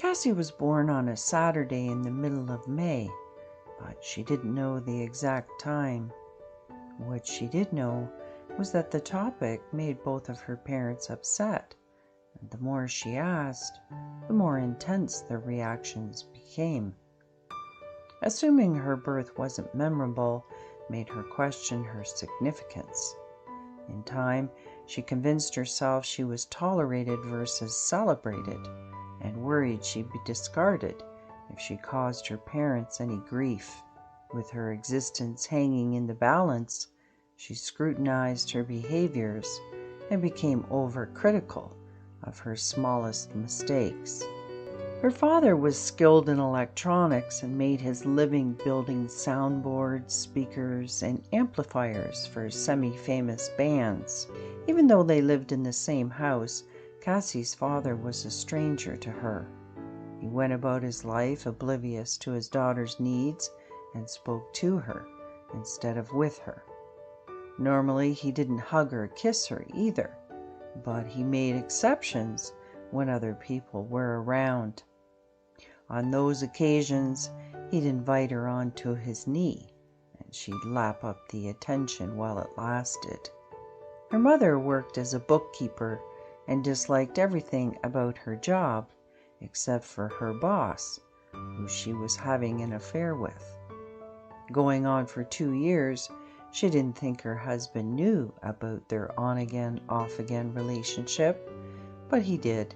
Cassie was born on a Saturday in the middle of May, but she didn't know the exact time. What she did know was that the topic made both of her parents upset, and the more she asked, the more intense their reactions became. Assuming her birth wasn't memorable made her question her significance. In time, she convinced herself she was tolerated versus celebrated, and worried she'd be discarded if she caused her parents any grief. With her existence hanging in the balance, she scrutinized her behaviors and became overcritical of her smallest mistakes. Her father was skilled in electronics and made his living building soundboards, speakers, and amplifiers for semi-famous bands. Even though they lived in the same house, Cassie's father was a stranger to her. He went about his life oblivious to his daughter's needs and spoke to her instead of with her. Normally, he didn't hug or kiss her either, but he made exceptions when other people were around. On those occasions, he'd invite her onto his knee, and she'd lap up the attention while it lasted. Her mother worked as a bookkeeper and disliked everything about her job except for her boss, who she was having an affair with. Going on for 2 years, she didn't think her husband knew about their on-again, off-again relationship, but he did,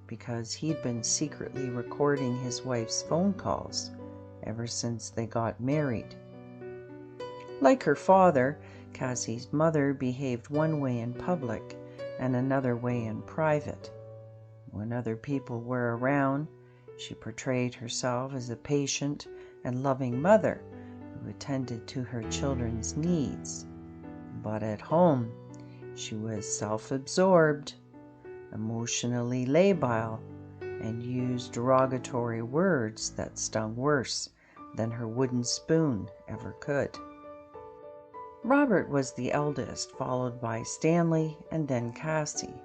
because he'd been secretly recording his wife's phone calls ever since they got married. Like her father, Cassie's mother behaved one way in public and another way in private. When other people were around, she portrayed herself as a patient and loving mother who attended to her children's needs. But at home, she was self-absorbed, emotionally labile, and used derogatory words that stung worse than her wooden spoon ever could. Robert was the eldest, followed by Stanley and then Cassie.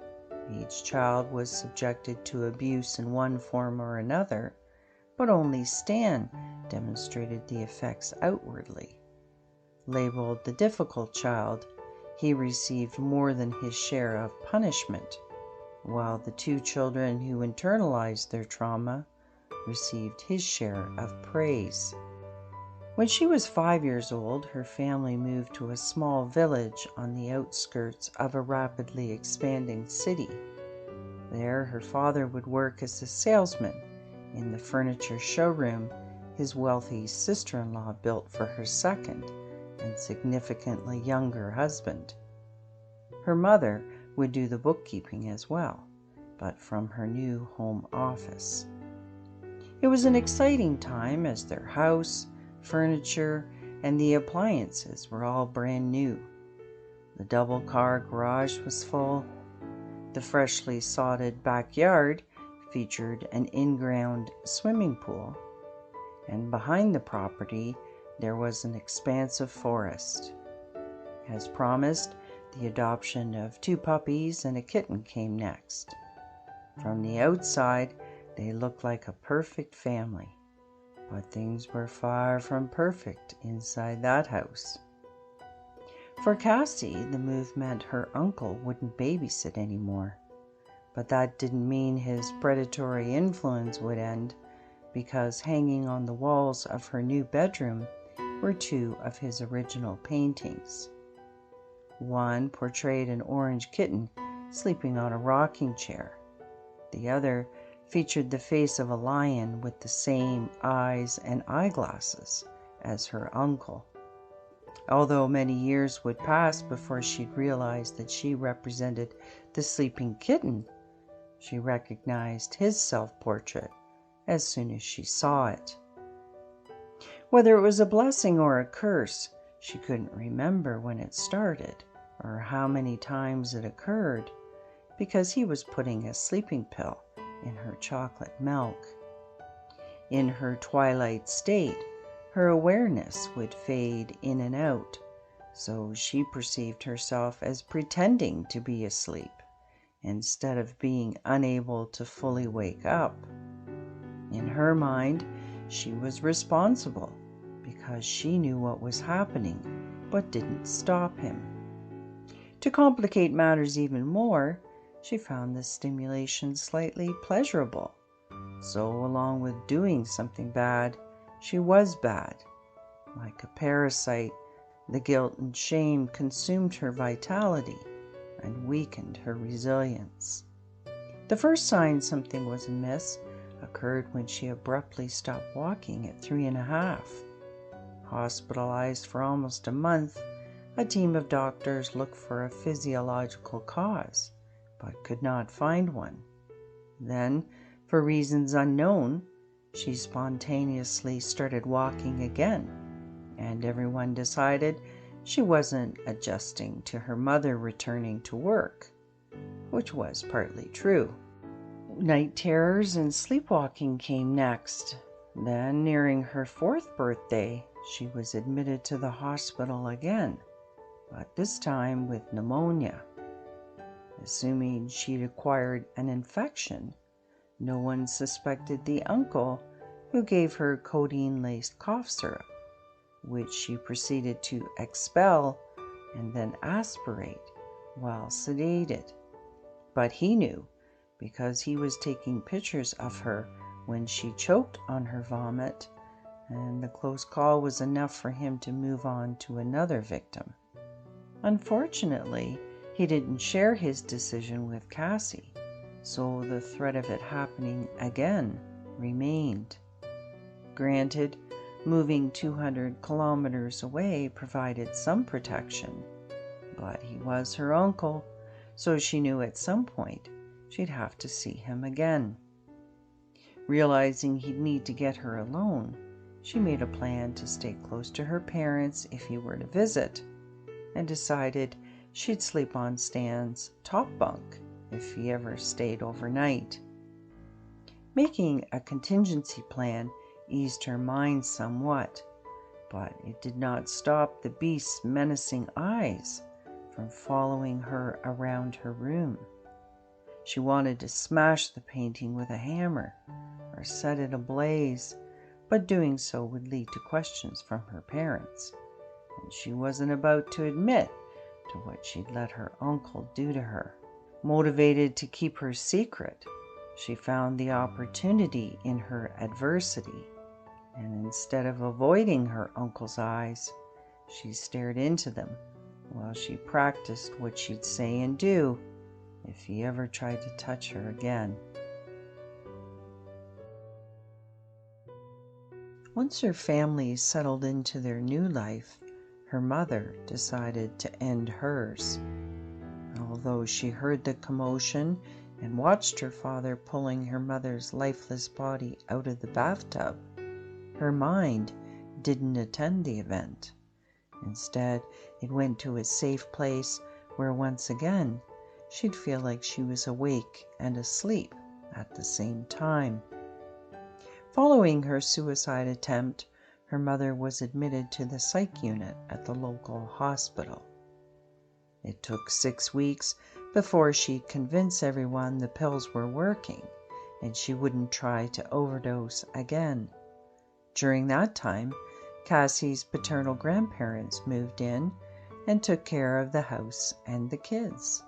Each child was subjected to abuse in one form or another, but only Stan demonstrated the effects outwardly. Labeled the difficult child, he received more than his share of punishment, while the 2 children who internalized their trauma received his share of praise. When she was 5 years old, her family moved to a small village on the outskirts of a rapidly expanding city. There, her father would work as a salesman in the furniture showroom his wealthy sister-in-law built for her second and significantly younger husband. Her mother would do the bookkeeping as well, but from her new home office. It was an exciting time as their house, furniture, and the appliances were all brand new. The double-car garage was full. The freshly sodded backyard featured an in-ground swimming pool, and behind the property there was an expansive forest. As promised, the adoption of 2 puppies and a kitten came next. From the outside, they looked like a perfect family, but things were far from perfect inside that house. For Cassie, the move meant her uncle wouldn't babysit anymore, but that didn't mean his predatory influence would end, because hanging on the walls of her new bedroom were 2 of his original paintings. One portrayed an orange kitten sleeping on a rocking chair. The other featured the face of a lion with the same eyes and eyeglasses as her uncle. Although many years would pass before she'd realize that she represented the sleeping kitten, she recognized his self-portrait as soon as she saw it. Whether it was a blessing or a curse, she couldn't remember when it started or how many times it occurred, because he was putting a sleeping pill in her chocolate milk. In her twilight state, her awareness would fade in and out, so she perceived herself as pretending to be asleep instead of being unable to fully wake up. In her mind, she was responsible because she knew what was happening, but didn't stop him. To complicate matters even more, she found the stimulation slightly pleasurable. So, along with doing something bad, she was bad. Like a parasite, the guilt and shame consumed her vitality and weakened her resilience. The first sign something was amiss occurred when she abruptly stopped walking at 3.5. Hospitalized for almost a month, a team of doctors looked for a physiological cause, but could not find one. Then, for reasons unknown, she spontaneously started walking again, and everyone decided she wasn't adjusting to her mother returning to work, which was partly true. Night terrors and sleepwalking came next. Then, nearing her 4th birthday, she was admitted to the hospital again, but this time with pneumonia. Assuming she'd acquired an infection, no one suspected the uncle who gave her codeine-laced cough syrup, which she proceeded to expel and then aspirate while sedated. But he knew, because he was taking pictures of her when she choked on her vomit, and the close call was enough for him to move on to another victim. Unfortunately, he didn't share his decision with Cassie, so the threat of it happening again remained. Granted, moving 200 kilometers away provided some protection, but he was her uncle, so she knew at some point she'd have to see him again. Realizing he'd need to get her alone, she made a plan to stay close to her parents if he were to visit, and decided she'd sleep on Stan's top bunk if he ever stayed overnight. Making a contingency plan eased her mind somewhat, but it did not stop the beast's menacing eyes from following her around her room. She wanted to smash the painting with a hammer or set it ablaze, but doing so would lead to questions from her parents, and she wasn't about to admit to what she'd let her uncle do to her. Motivated to keep her secret, she found the opportunity in her adversity, and instead of avoiding her uncle's eyes, she stared into them while she practiced what she'd say and do if he ever tried to touch her again. Once her family settled into their new life, her mother decided to end hers. Although she heard the commotion and watched her father pulling her mother's lifeless body out of the bathtub, her mind didn't attend the event. Instead, it went to a safe place where once again she'd feel like she was awake and asleep at the same time. Following her suicide attempt, her mother was admitted to the psych unit at the local hospital. It took 6 weeks before she'd convince everyone the pills were working and she wouldn't try to overdose again. During that time, Cassie's paternal grandparents moved in and took care of the house and the kids.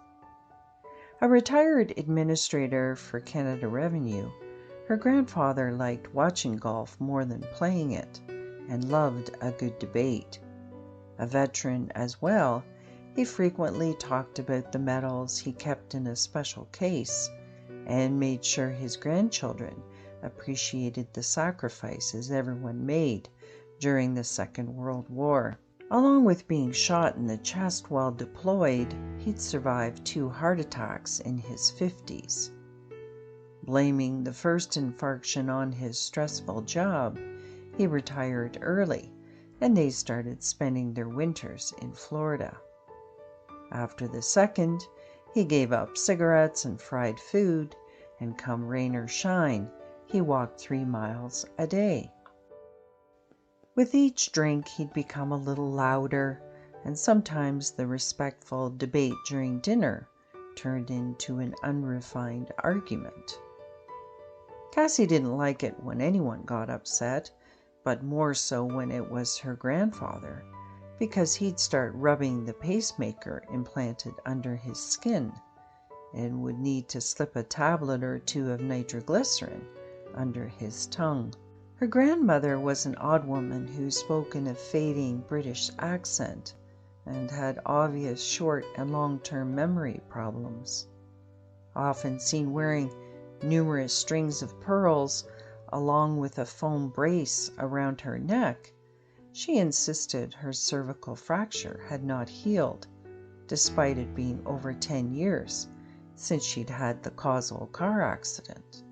A retired administrator for Canada Revenue, her grandfather liked watching golf more than playing it and loved a good debate. A veteran as well, he frequently talked about the medals he kept in a special case and made sure his grandchildren appreciated the sacrifices everyone made during the Second World War. Along with being shot in the chest while deployed, he'd survived 2 heart attacks in his 50s. Blaming the first infarction on his stressful job, he retired early, and they started spending their winters in Florida. After the second, he gave up cigarettes and fried food, and come rain or shine, he walked 3 miles a day. With each drink, he'd become a little louder, and sometimes the respectful debate during dinner turned into an unrefined argument. Cassie didn't like it when anyone got upset, but more so when it was her grandfather, because he'd start rubbing the pacemaker implanted under his skin and would need to slip a tablet or two of nitroglycerin under his tongue. Her grandmother was an odd woman who spoke in a fading British accent and had obvious short and long-term memory problems. Often seen wearing numerous strings of pearls along with a foam brace around her neck, she insisted her cervical fracture had not healed, despite it being over 10 years since she'd had the causal car accident.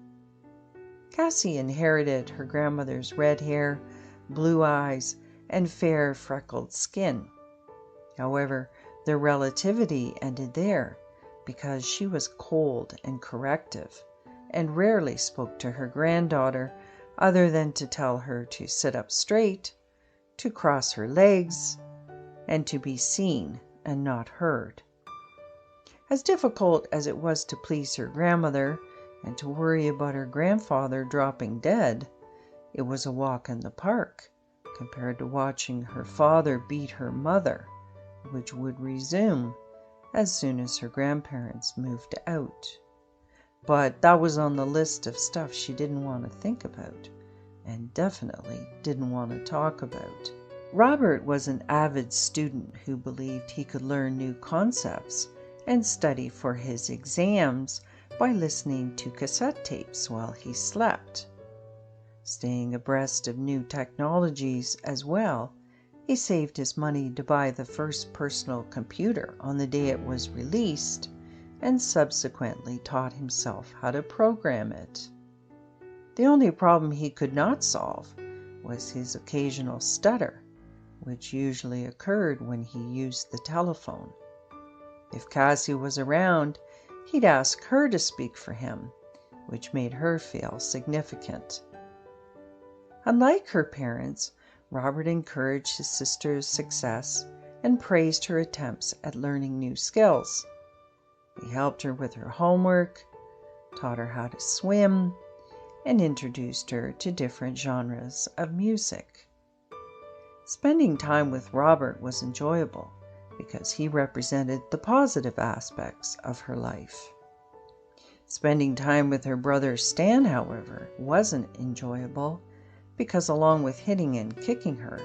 Cassie inherited her grandmother's red hair, blue eyes, and fair freckled skin. However, their relativity ended there because she was cold and corrective and rarely spoke to her granddaughter other than to tell her to sit up straight, to cross her legs, and to be seen and not heard. As difficult as it was to please her grandmother and to worry about her grandfather dropping dead, it was a walk in the park compared to watching her father beat her mother, which would resume as soon as her grandparents moved out. But that was on the list of stuff she didn't want to think about, and definitely didn't want to talk about. Robert was an avid student who believed he could learn new concepts and study for his exams by listening to cassette tapes while he slept. Staying abreast of new technologies as well, he saved his money to buy the first personal computer on the day it was released and subsequently taught himself how to program it. The only problem he could not solve was his occasional stutter, which usually occurred when he used the telephone. If Cassie was around, he'd ask her to speak for him, which made her feel significant. Unlike her parents, Robert encouraged his sister's success and praised her attempts at learning new skills. He helped her with her homework, taught her how to swim, and introduced her to different genres of music. Spending time with Robert was enjoyable because he represented the positive aspects of her life. Spending time with her brother Stan, however, wasn't enjoyable because along with hitting and kicking her,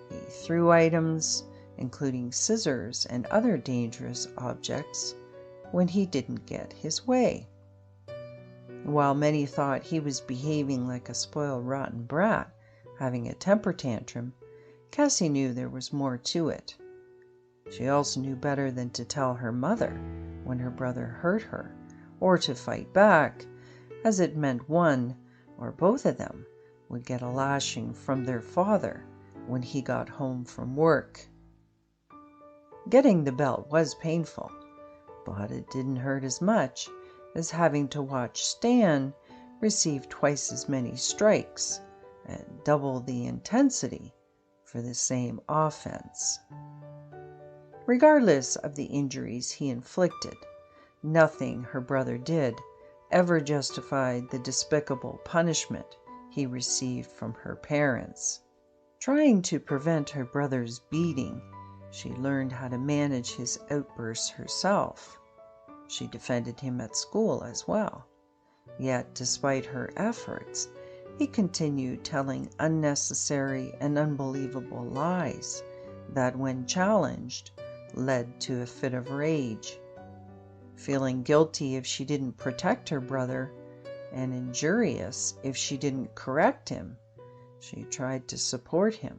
he threw items, including scissors and other dangerous objects, when he didn't get his way. While many thought he was behaving like a spoiled rotten brat, having a temper tantrum, Cassie knew there was more to it. She also knew better than to tell her mother when her brother hurt her, or to fight back, as it meant one or both of them would get a lashing from their father when he got home from work. Getting the belt was painful, but it didn't hurt as much as having to watch Stan receive twice as many strikes and double the intensity for the same offense. Regardless of the injuries he inflicted, nothing her brother did ever justified the despicable punishment he received from her parents. Trying to prevent her brother's beating, she learned how to manage his outbursts herself. She defended him at school as well. Yet, despite her efforts, he continued telling unnecessary and unbelievable lies that, when challenged, led to a fit of rage. Feeling guilty if she didn't protect her brother, and injurious if she didn't correct him, she tried to support him,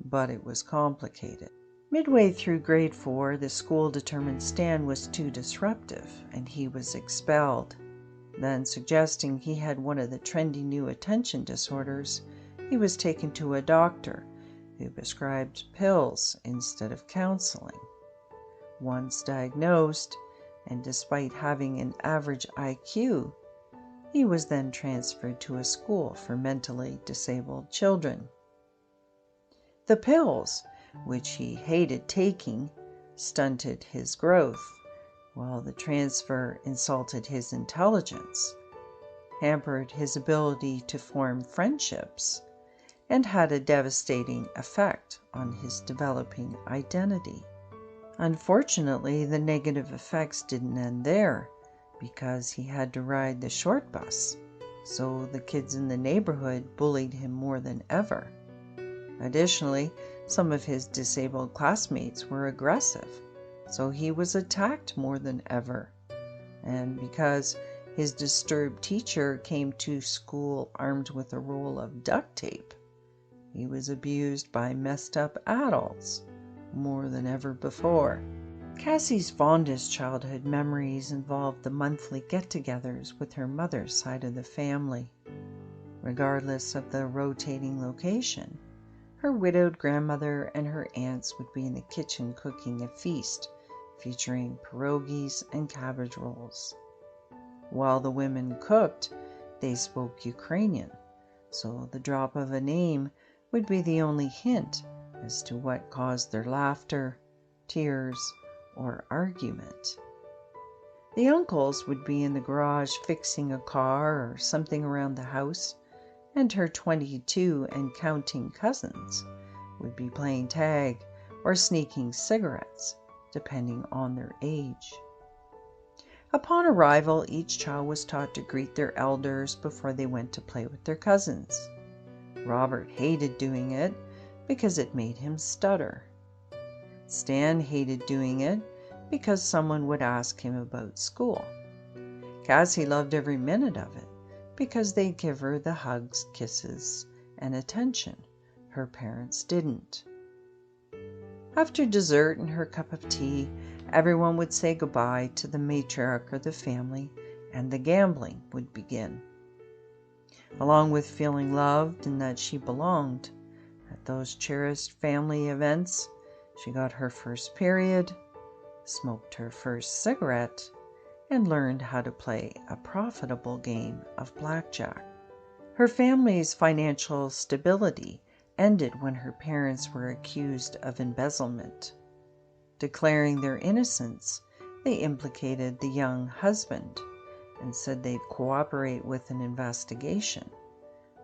but it was complicated. Midway through grade 4, the school determined Stan was too disruptive, and he was expelled. Then, suggesting he had one of the trendy new attention disorders, he was taken to a doctor who prescribed pills instead of counseling. Once diagnosed, and despite having an average IQ, he was then transferred to a school for mentally disabled children. The pills, which he hated taking, stunted his growth, while the transfer insulted his intelligence. hampered his ability to form friendships, and had a devastating effect on his developing identity. Unfortunately, the negative effects didn't end there, because he had to ride the short bus, so the kids in the neighborhood bullied him more than ever. Additionally, some of his disabled classmates were aggressive, so he was attacked more than ever. And because his disturbed teacher came to school armed with a roll of duct tape, he was abused by messed up adults more than ever before. Cassie's fondest childhood memories involved the monthly get-togethers with her mother's side of the family. Regardless of the rotating location, her widowed grandmother and her aunts would be in the kitchen cooking a feast featuring pierogies and cabbage rolls. While the women cooked, they spoke Ukrainian, so the drop of a name would be the only hint as to what caused their laughter, tears, or argument. The uncles would be in the garage fixing a car or something around the house, and her 22 and counting cousins would be playing tag or sneaking cigarettes, depending on their age. Upon arrival, each child was taught to greet their elders before they went to play with their cousins. Robert hated doing it because it made him stutter. Stan hated doing it because someone would ask him about school. Cassie loved every minute of it because they'd give her the hugs, kisses, and attention her parents didn't. After dessert and her cup of tea, everyone would say goodbye to the matriarch of the family, and the gambling would begin. Along with feeling loved and that she belonged, at those cherished family events, she got her first period, smoked her first cigarette, and learned how to play a profitable game of blackjack. Her family's financial stability ended when her parents were accused of embezzlement. Declaring their innocence, they implicated the young husband and said they'd cooperate with an investigation.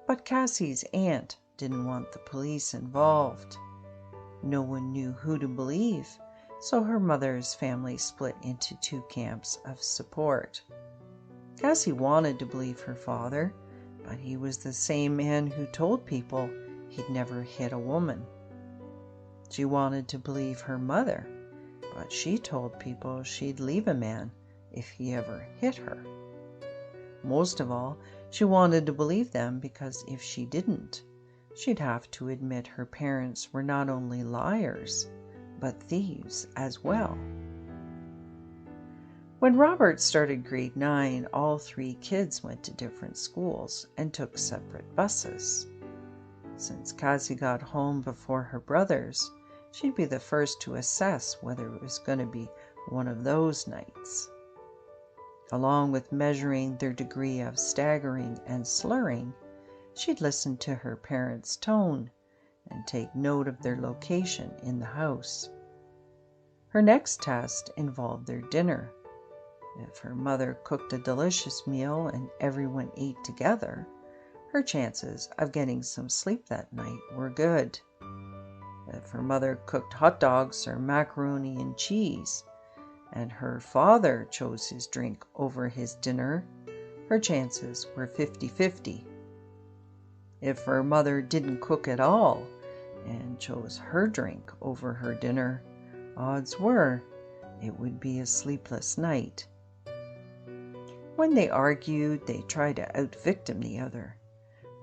But Cassie's aunt didn't want the police involved. No one knew who to believe, so her mother's family split into two camps of support. Cassie wanted to believe her father, but he was the same man who told people he'd never hit a woman. She wanted to believe her mother, but she told people she'd leave a man if he ever hit her. Most of all, she wanted to believe them because if she didn't, she'd have to admit her parents were not only liars, but thieves as well. When Robert started grade 9, all three kids went to different schools and took separate buses. Since Cassie got home before her brothers, she'd be the first to assess whether it was going to be one of those nights. Along with measuring their degree of staggering and slurring, she'd listen to her parents' tone and take note of their location in the house. Her next test involved their dinner. If her mother cooked a delicious meal and everyone ate together, her chances of getting some sleep that night were good. If her mother cooked hot dogs or macaroni and cheese, and her father chose his drink over his dinner, her chances were 50-50. If her mother didn't cook at all and chose her drink over her dinner, odds were it would be a sleepless night. When they argued, they tried to out-victim the other.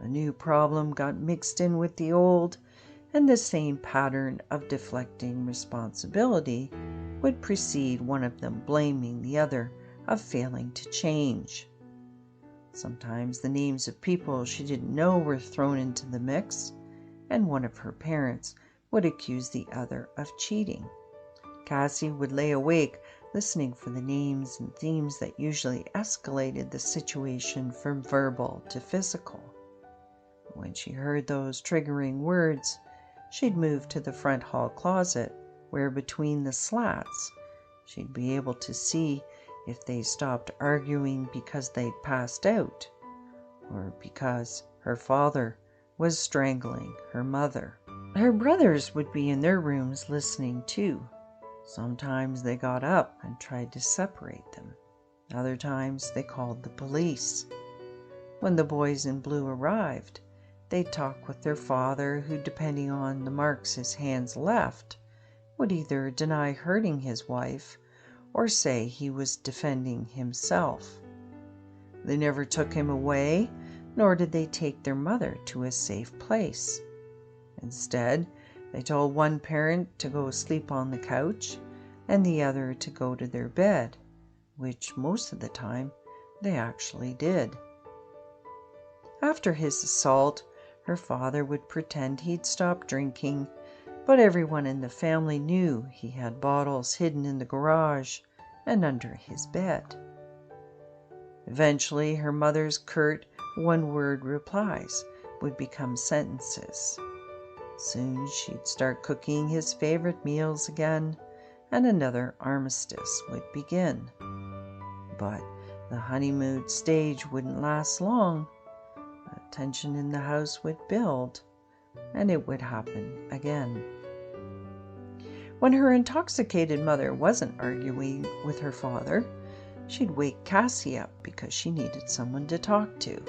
A new problem got mixed in with the old, and the same pattern of deflecting responsibility would precede one of them blaming the other of failing to change. Sometimes the names of people she didn't know were thrown into the mix, and one of her parents would accuse the other of cheating. Cassie would lay awake listening for the names and themes that usually escalated the situation from verbal to physical. When she heard those triggering words, she'd move to the front hall closet, where between the slats, she'd be able to see if they stopped arguing because they'd passed out, or because her father was strangling her mother. Her brothers would be in their rooms listening too. Sometimes they got up and tried to separate them. Other times they called the police. When the boys in blue arrived, they'd talk with their father, who, depending on the marks his hands left, would either deny hurting his wife or say he was defending himself. They never took him away, nor did they take their mother to a safe place. Instead, they told one parent to go sleep on the couch and the other to go to their bed, which most of the time they actually did. After his assault, her father would pretend he'd stopped drinking, but everyone in the family knew he had bottles hidden in the garage and under his bed. Eventually, her mother's curt one-word replies would become sentences. Soon she'd start cooking his favorite meals again, and another armistice would begin. But the honeymoon stage wouldn't last long. The tension in the house would build, and it would happen again. When her intoxicated mother wasn't arguing with her father, she'd wake Cassie up because she needed someone to talk to.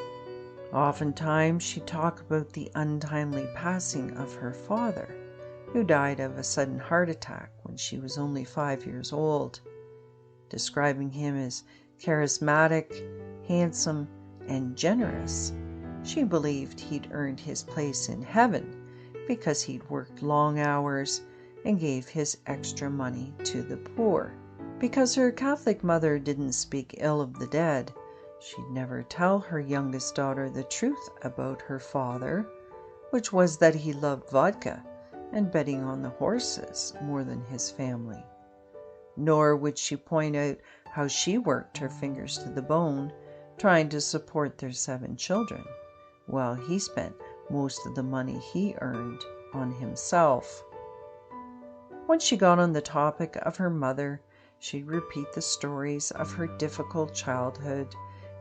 Oftentimes, she'd talk about the untimely passing of her father, who died of a sudden heart attack when she was only 5 years old, describing him as charismatic, handsome, and generous. She believed he'd earned his place in heaven because he'd worked long hours and gave his extra money to the poor. Because her Catholic mother didn't speak ill of the dead, she'd never tell her youngest daughter the truth about her father, which was that he loved vodka and betting on the horses more than his family. Nor would she point out how she worked her fingers to the bone trying to support their 7 children, while he spent most of the money he earned on himself. Once she got on the topic of her mother, she'd repeat the stories of her difficult childhood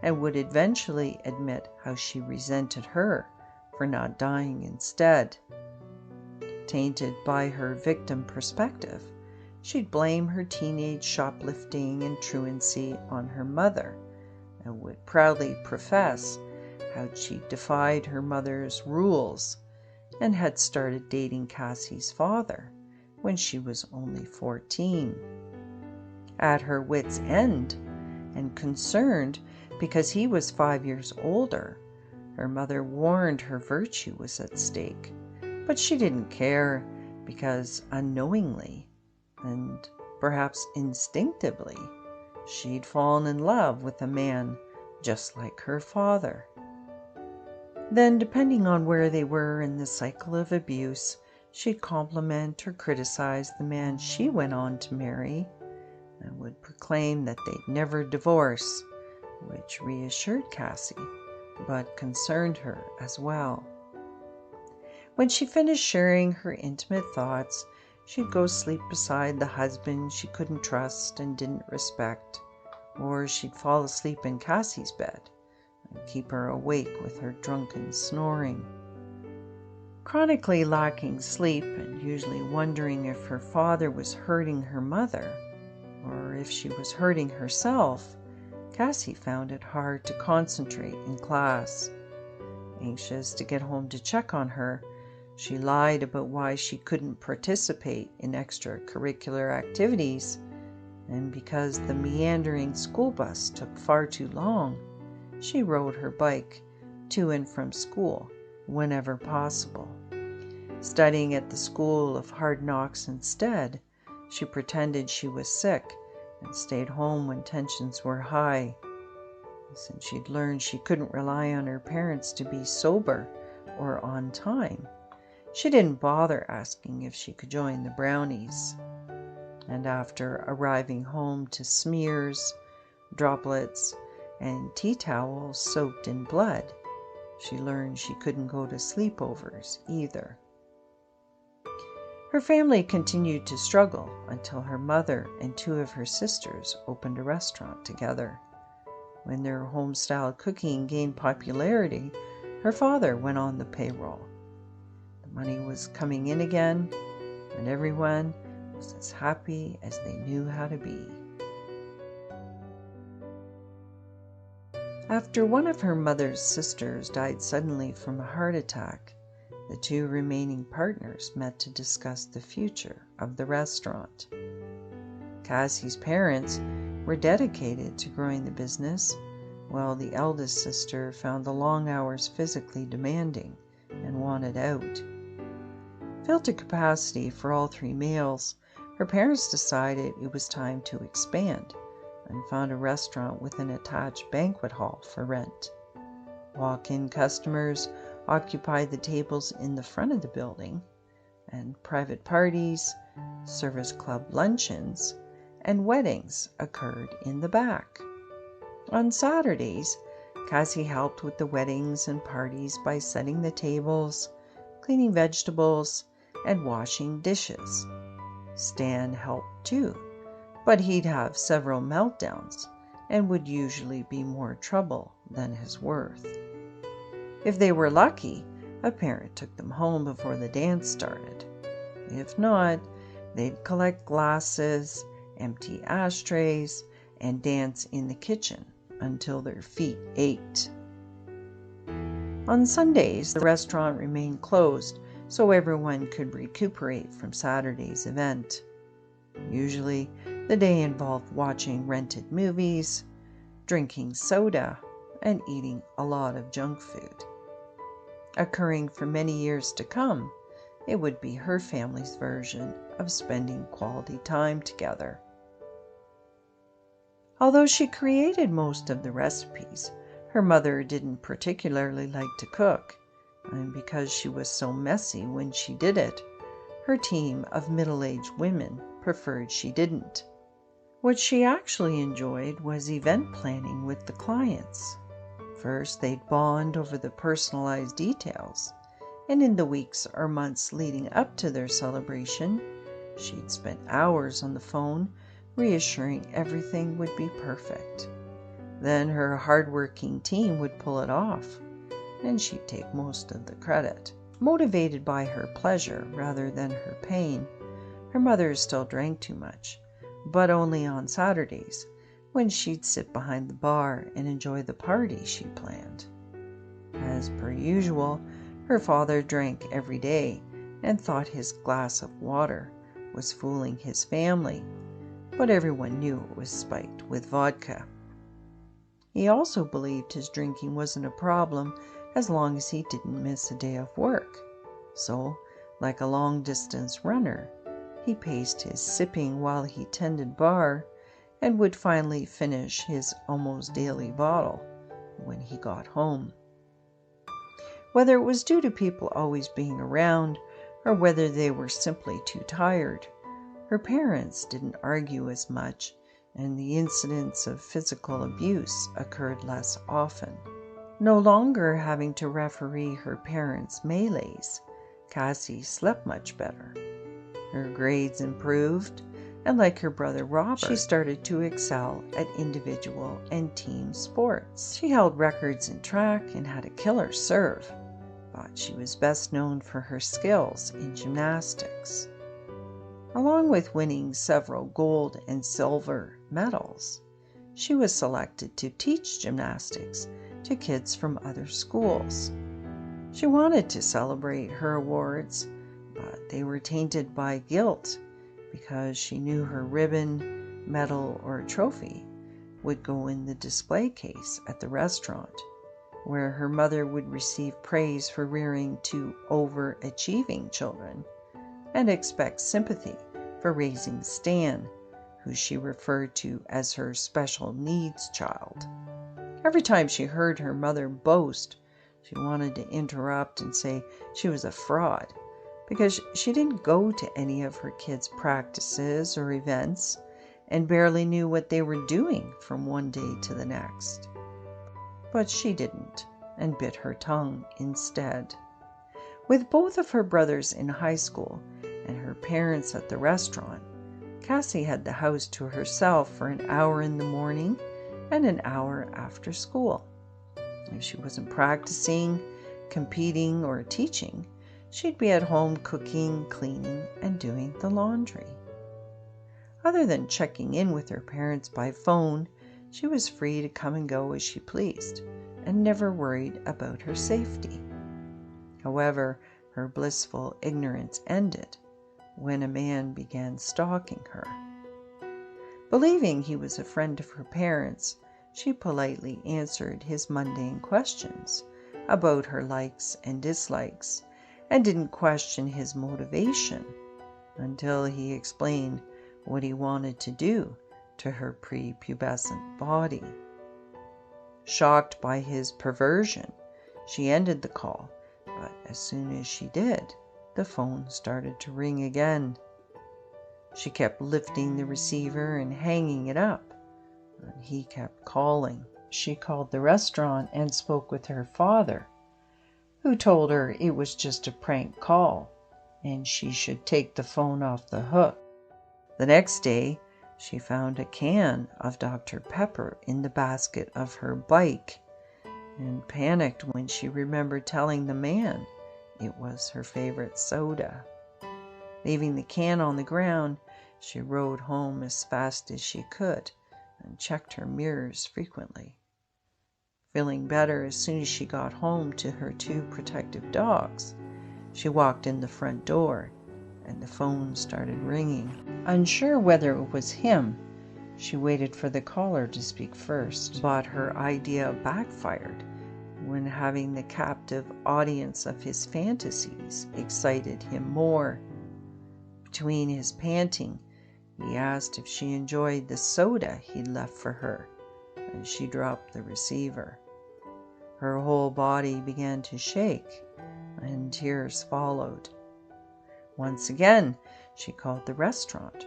and would eventually admit how she resented her for not dying instead. Tainted by her victim perspective, she'd blame her teenage shoplifting and truancy on her mother and would proudly profess how she defied her mother's rules and had started dating Cassie's father when she was only 14. At her wit's end and concerned because he was 5 years older, her mother warned her virtue was at stake, but she didn't care because unknowingly, and perhaps instinctively, she'd fallen in love with a man just like her father. Then, depending on where they were in the cycle of abuse, she'd compliment or criticize the man she went on to marry and would proclaim that they'd never divorce, which reassured Cassie, but concerned her as well. When she finished sharing her intimate thoughts, she'd go sleep beside the husband she couldn't trust and didn't respect, or she'd fall asleep in Cassie's bed and keep her awake with her drunken snoring. Chronically lacking sleep and usually wondering if her father was hurting her mother, or if she was hurting herself, Cassie found it hard to concentrate in class. Anxious to get home to check on her, she lied about why she couldn't participate in extracurricular activities, and because the meandering school bus took far too long, she rode her bike to and from school whenever possible. Studying at the School of Hard Knocks instead, she pretended she was sick and stayed home when tensions were high. Since she'd learned she couldn't rely on her parents to be sober or on time, she didn't bother asking if she could join the brownies. And after arriving home to smears, droplets, and tea towels soaked in blood, she learned she couldn't go to sleepovers either. Her family continued to struggle until her mother and 2 of her sisters opened a restaurant together. When their home-style cooking gained popularity, her father went on the payroll. The money was coming in again, and everyone was as happy as they knew how to be. After one of her mother's sisters died suddenly from a heart attack, the two remaining partners met to discuss the future of the restaurant. Cassie's parents were dedicated to growing the business, while the eldest sister found the long hours physically demanding and wanted out. Filled to capacity for all three meals, her parents decided it was time to expand and found a restaurant with an attached banquet hall for rent. Walk-in customers occupied the tables in the front of the building, and private parties, service club luncheons, and weddings occurred in the back. On Saturdays, Cassie helped with the weddings and parties by setting the tables, cleaning vegetables, and washing dishes. Stan helped too, but he'd have several meltdowns and would usually be more trouble than his worth. If they were lucky, a parent took them home before the dance started. If not, they'd collect glasses, empty ashtrays, and dance in the kitchen until their feet ached. On Sundays, the restaurant remained closed so everyone could recuperate from Saturday's event. Usually, the day involved watching rented movies, drinking soda, and eating a lot of junk food. Occurring for many years to come, it would be her family's version of spending quality time together. Although she created most of the recipes, her mother didn't particularly like to cook, and because she was so messy when she did it, her team of middle-aged women preferred she didn't. What she actually enjoyed was event planning with the clients. First, they'd bond over the personalized details, and in the weeks or months leading up to their celebration, she'd spend hours on the phone reassuring everything would be perfect. Then her hardworking team would pull it off, and she'd take most of the credit. Motivated by her pleasure rather than her pain, her mother still drank too much, but only on Saturdays, when she'd sit behind the bar and enjoy the party she planned. As per usual, her father drank every day and thought his glass of water was fooling his family, but everyone knew it was spiked with vodka. He also believed his drinking wasn't a problem as long as he didn't miss a day of work. So, like a long-distance runner, he paced his sipping while he tended bar and would finally finish his almost daily bottle when he got home. Whether it was due to people always being around or whether they were simply too tired, her parents didn't argue as much, and the incidents of physical abuse occurred less often. No longer having to referee her parents' melees, Cassie slept much better. Her grades improved, and like her brother Robert, she started to excel at individual and team sports. She held records in track and had a killer serve, but she was best known for her skills in gymnastics. Along with winning several gold and silver medals, she was selected to teach gymnastics to kids from other schools. She wanted to celebrate her awards, but they were tainted by guilt because she knew her ribbon, medal, or trophy would go in the display case at the restaurant, where her mother would receive praise for rearing two overachieving children and expect sympathy for raising Stan, who she referred to as her special needs child. Every time she heard her mother boast, she wanted to interrupt and say she was a fraud, because she didn't go to any of her kids' practices or events and barely knew what they were doing from one day to the next. But she didn't, and bit her tongue instead. With both of her brothers in high school and her parents at the restaurant, Cassie had the house to herself for an hour in the morning and an hour after school. If she wasn't practicing, competing, or teaching, she'd be at home cooking, cleaning, and doing the laundry. Other than checking in with her parents by phone, she was free to come and go as she pleased, and never worried about her safety. However, her blissful ignorance ended when a man began stalking her. Believing he was a friend of her parents, she politely answered his mundane questions about her likes and dislikes, and didn't question his motivation until he explained what he wanted to do to her prepubescent body. Shocked by his perversion, she ended the call, but as soon as she did, the phone started to ring again. She kept lifting the receiver and hanging it up, and he kept calling. She called the restaurant and spoke with her father, who told her it was just a prank call and she should take the phone off the hook. The next day, she found a can of Dr. Pepper in the basket of her bike and panicked when she remembered telling the man it was her favorite soda. Leaving the can on the ground, she rode home as fast as she could and checked her mirrors frequently. Feeling better as soon as she got home to her 2 protective dogs, she walked in the front door and the phone started ringing. Unsure whether it was him, she waited for the caller to speak first, but her idea backfired when having the captive audience of his fantasies excited him more. Between his panting, he asked if she enjoyed the soda he'd left for her, and she dropped the receiver. Her whole body began to shake, and tears followed. Once again, she called the restaurant,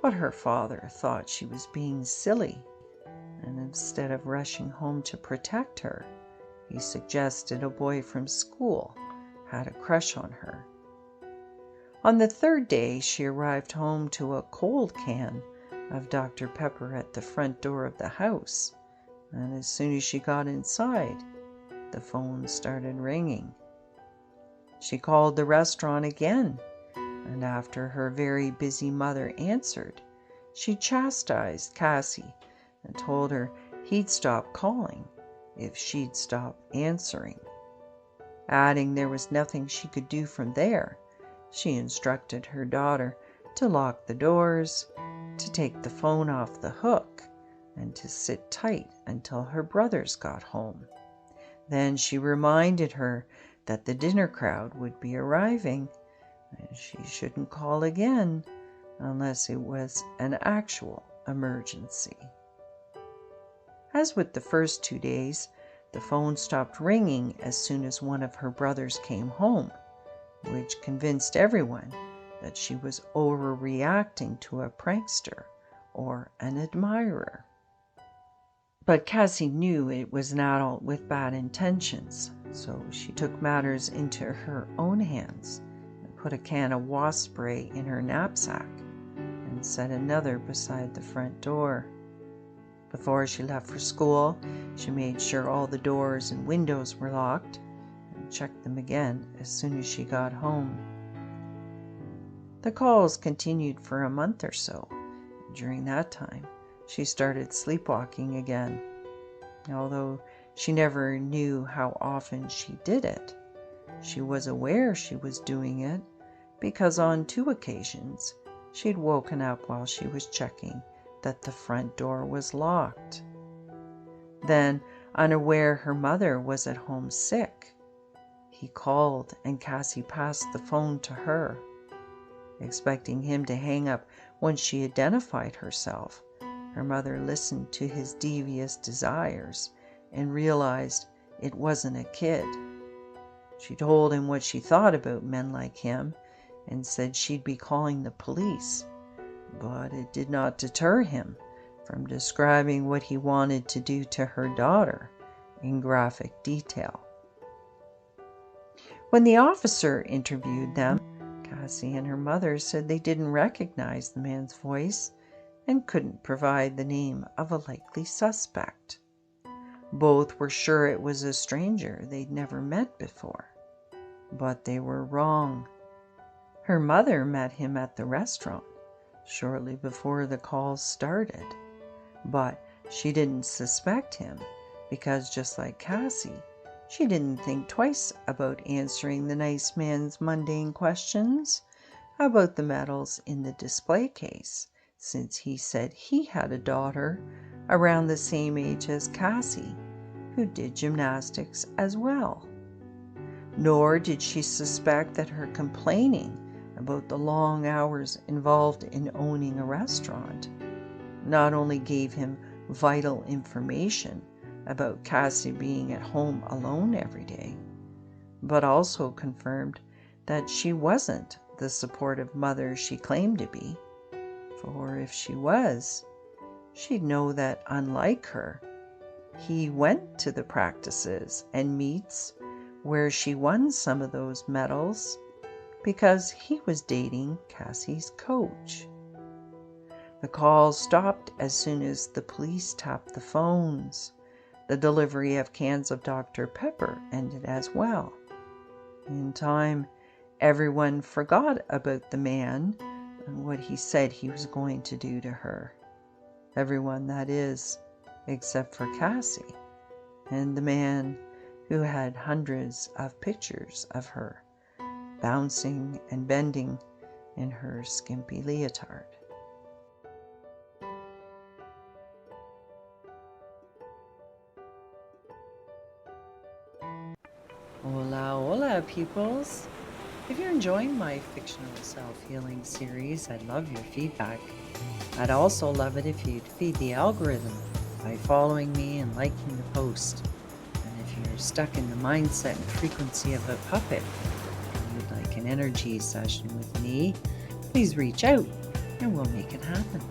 but her father thought she was being silly, and instead of rushing home to protect her, he suggested a boy from school had a crush on her. On the 3rd day, she arrived home to a cold can of Dr. Pepper at the front door of the house, and as soon as she got inside, the phone started ringing. She called the restaurant again, and after her very busy mother answered, she chastised Cassie and told her he'd stop calling if she'd stop answering. Adding there was nothing she could do from there, she instructed her daughter to lock the doors, to take the phone off the hook, and to sit tight until her brothers got home. Then she reminded her that the dinner crowd would be arriving, and she shouldn't call again unless it was an actual emergency. As with the first 2 days, the phone stopped ringing as soon as one of her brothers came home, which convinced everyone that she was overreacting to a prankster or an admirer. But Cassie knew it was an adult with bad intentions, so she took matters into her own hands and put a can of wasp spray in her knapsack and set another beside the front door. Before she left for school, she made sure all the doors and windows were locked and checked them again as soon as she got home. The calls continued for a month or so. During that time, she started sleepwalking again. Although she never knew how often she did it, she was aware she was doing it because on 2 occasions she'd woken up while she was checking that the front door was locked. Then, unaware her mother was at home sick, he called and Cassie passed the phone to her. Expecting him to hang up once she identified herself, her mother listened to his devious desires and realized it wasn't a kid. She told him what she thought about men like him and said she'd be calling the police, but it did not deter him from describing what he wanted to do to her daughter in graphic detail. When the officer interviewed them, Cassie and her mother said they didn't recognize the man's voice and couldn't provide the name of a likely suspect. Both were sure it was a stranger they'd never met before, but they were wrong. Her mother met him at the restaurant shortly before the call started, but she didn't suspect him because, just like Cassie, she didn't think twice about answering the nice man's mundane questions about the medals in the display case, since he said he had a daughter around the same age as Cassie who did gymnastics as well. Nor did she suspect that her complaining about the long hours involved in owning a restaurant not only gave him vital information about Cassie being at home alone every day, but also confirmed that she wasn't the supportive mother she claimed to be. For if she was, she'd know that, unlike her, he went to the practices and meets where she won some of those medals because he was dating Cassie's coach. The calls stopped as soon as the police tapped the phones. The delivery of cans of Dr. Pepper ended as well. In time, everyone forgot about the man and what he said he was going to do to her. Everyone, that is, except for Cassie and the man who had hundreds of pictures of her bouncing and bending in her skimpy leotard. Hola, hola, pupils! If you're enjoying my fictional self-healing series, I'd love your feedback. I'd also love it if you'd feed the algorithm by following me and liking the post. And if you're stuck in the mindset and frequency of a puppet and you'd like an energy session with me, please reach out and we'll make it happen.